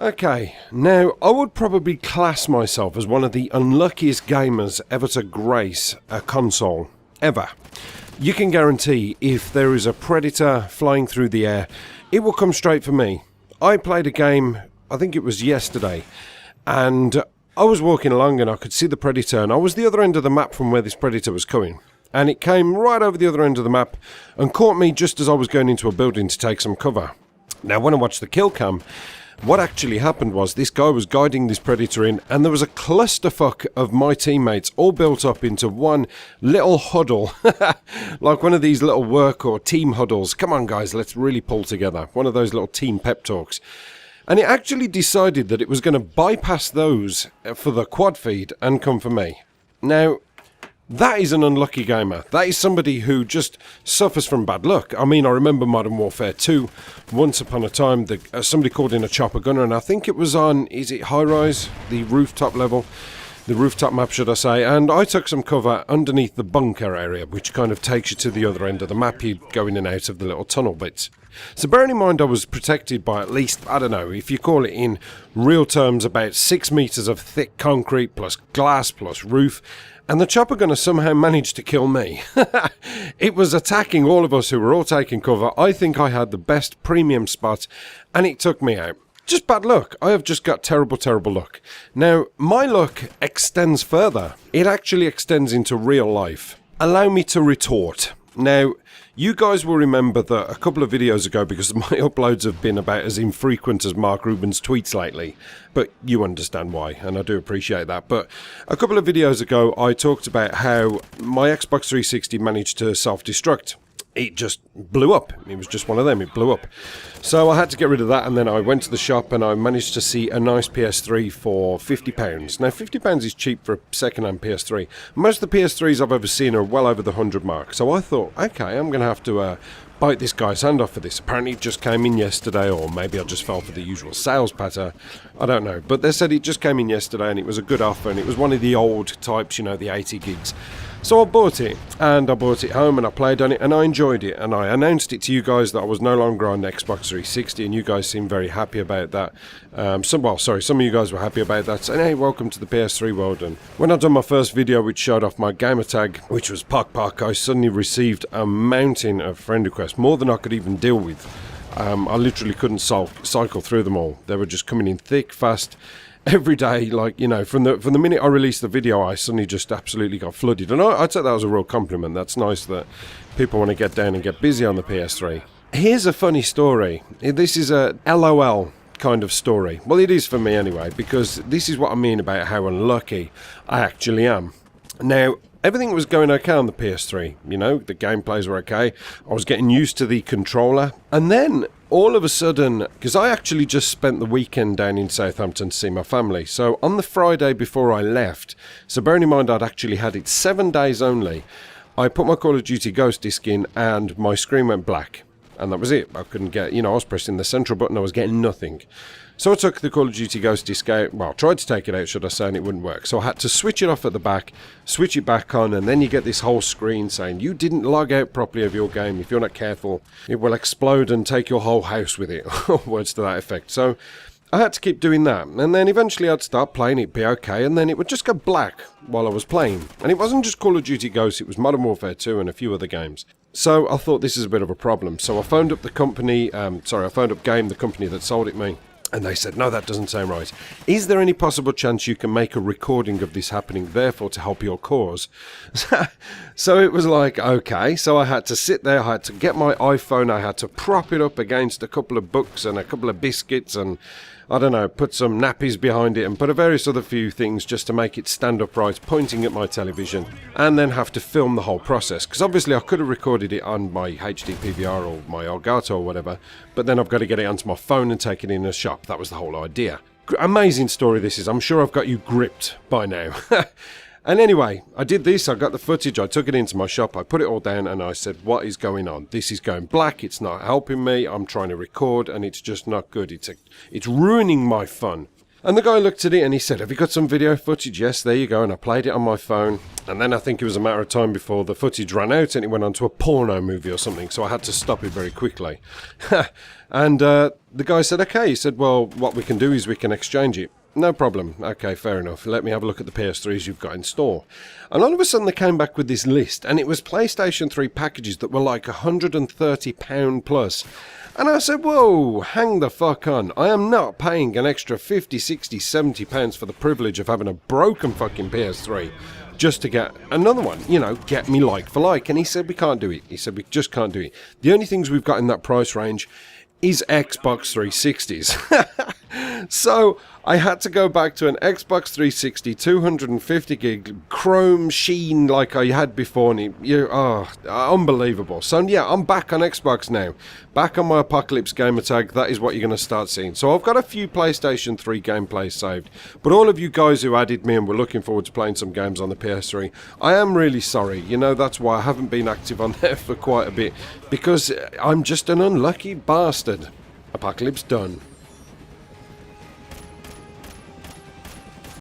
Okay, now I would probably class myself as one of the unluckiest gamers ever to grace a console, ever. You can guarantee if there is a predator flying through the air, it will come straight for me. I played a game, I think it was yesterday, and I was walking along and I could see the predator, and I was the other end of the map from where this predator was coming. And it came right over the other end of the map and caught me just as I was going into a building to take some cover. Now when I watched the kill cam, what actually happened was this guy was guiding this predator in, and there was a clusterfuck of my teammates all built up into one little huddle. Like one of these little work or team huddles. Come on guys, let's really pull together. One of those little team pep talks. And it actually decided that it was going to bypass those for the quad feed and come for me. Now, that is an unlucky gamer. That is somebody who just suffers from bad luck. I mean, I remember Modern Warfare 2. Once upon a time, somebody called in a chopper gunner, and I think it was on, is it High Rise? The rooftop level? The rooftop map, should I say. And I took some cover underneath the bunker area, which kind of takes you to the other end of the map. You go in and out of the little tunnel bits. So bearing in mind I was protected by at least, I don't know, if you call it in real terms, about 6 meters of thick concrete plus glass plus roof. And the chopper gunner somehow managed to kill me. It was attacking all of us who were all taking cover. I think I had the best premium spot, and it took me out. Just bad luck. I have just got terrible, terrible luck. Now, my luck extends further. It actually extends into real life. Allow me to retort. Now, you guys will remember that a couple of videos ago, because my uploads have been about as infrequent as Mark Rubin's tweets lately, but you understand why, and I do appreciate that. But a couple of videos ago, I talked about how my Xbox 360 managed to self-destruct. It just blew up. It was just one of them. It blew up. So I had to get rid of that, and then I went to the shop and I managed to see a nice PS3 for £50. Now, £50 is cheap for a second-hand PS3. Most of the PS3s I've ever seen are well over the 100 mark. So I thought, okay, I'm going to have to bite this guy's hand off for this. Apparently it just came in yesterday, or maybe I just fell for the usual sales patter. I don't know. But they said it just came in yesterday and it was a good offer, and it was one of the old types, you know, the 80 gigs. So I bought it, and I brought it home and I played on it and I enjoyed it, and I announced it to you guys that I was no longer on Xbox 360, and you guys seemed very happy about that. Some of you guys were happy about that, saying, hey, welcome to the PS3 world. And when I'd done my first video which showed off my gamer tag, which was Pock Pock, I suddenly received a mountain of friend requests, more than I could even deal with. I literally couldn't cycle through them all. They were just coming in thick, fast, every day. Like, you know, from the minute I released the video, I suddenly just absolutely got flooded. And I'd say that was a real compliment. That's nice that people want to get down and get busy on the PS3. Here's a funny story. This is a LOL kind of story. Well, it is for me anyway, because this is what I mean about how unlucky I actually am. Now, everything was going okay on the PS3, you know, the gameplays were okay, I was getting used to the controller, and then all of a sudden, because I actually just spent the weekend down in Southampton to see my family, so on the Friday before I left, so bearing in mind I'd actually had it 7 days only, I put my Call of Duty Ghost disc in and my screen went black, and that was it. I couldn't get, you know, I was pressing the central button, I was getting nothing. So I took the Call of Duty Ghost disc out, well, tried to take it out, should I say, and it wouldn't work. So I had to switch it off at the back, switch it back on, and then you get this whole screen saying, you didn't log out properly of your game. If you're not careful, it will explode and take your whole house with it. Words to that effect. So I had to keep doing that, and then eventually I'd start playing, it'd be okay, and then it would just go black while I was playing. And it wasn't just Call of Duty Ghost, it was Modern Warfare 2 and a few other games. So I thought this is a bit of a problem. So I phoned up the company, I phoned up Game, the company that sold it me. And they said, no, that doesn't sound right. Is there any possible chance you can make a recording of this happening, therefore to help your cause? So it was like, okay. So I had to sit there, I had to get my iPhone, I had to prop it up against a couple of books and a couple of biscuits and, I don't know, put some nappies behind it and put a various other few things just to make it stand upright, pointing at my television, and then have to film the whole process. Because obviously I could have recorded it on my HD PVR or my Elgato or whatever, but then I've got to get it onto my phone and take it in a shop. That was the whole idea. Amazing story this is. I'm sure I've got you gripped by now. And anyway, I did this, I got the footage, I took it into my shop, I put it all down and I said, what is going on? This is going black, it's not helping me, I'm trying to record and it's just not good. It's ruining my fun. And the guy looked at it and he said, have you got some video footage? Yes, there you go. And I played it on my phone. And then I think it was a matter of time before the footage ran out and it went on to a porno movie or something. So I had to stop it very quickly. And the guy said, okay. He said, well, what we can do is we can exchange it. No problem. Okay, fair enough. Let me have a look at the PS3s you've got in store. And all of a sudden they came back with this list. And it was PlayStation 3 packages that were like £130 plus. And I said, whoa, hang the fuck on. I am not paying an extra 50, 60, 70 pounds for the privilege of having a broken fucking PS3 just to get another one, you know, get me like for like. And he said, we can't do it. He said, we just can't do it. The only things we've got in that price range is Xbox 360s. So I had to go back to an Xbox 360 250 gig Chrome Sheen like I had before, and unbelievable. So yeah, I'm back on Xbox now, back on my Apocalypse gamer tag. That is what you're going to start seeing. So I've got a few PlayStation 3 gameplays saved, but all of you guys who added me and were looking forward to playing some games on the PS3, I am really sorry. You know, that's why I haven't been active on there for quite a bit, because I'm just an unlucky bastard. Apocalypse done.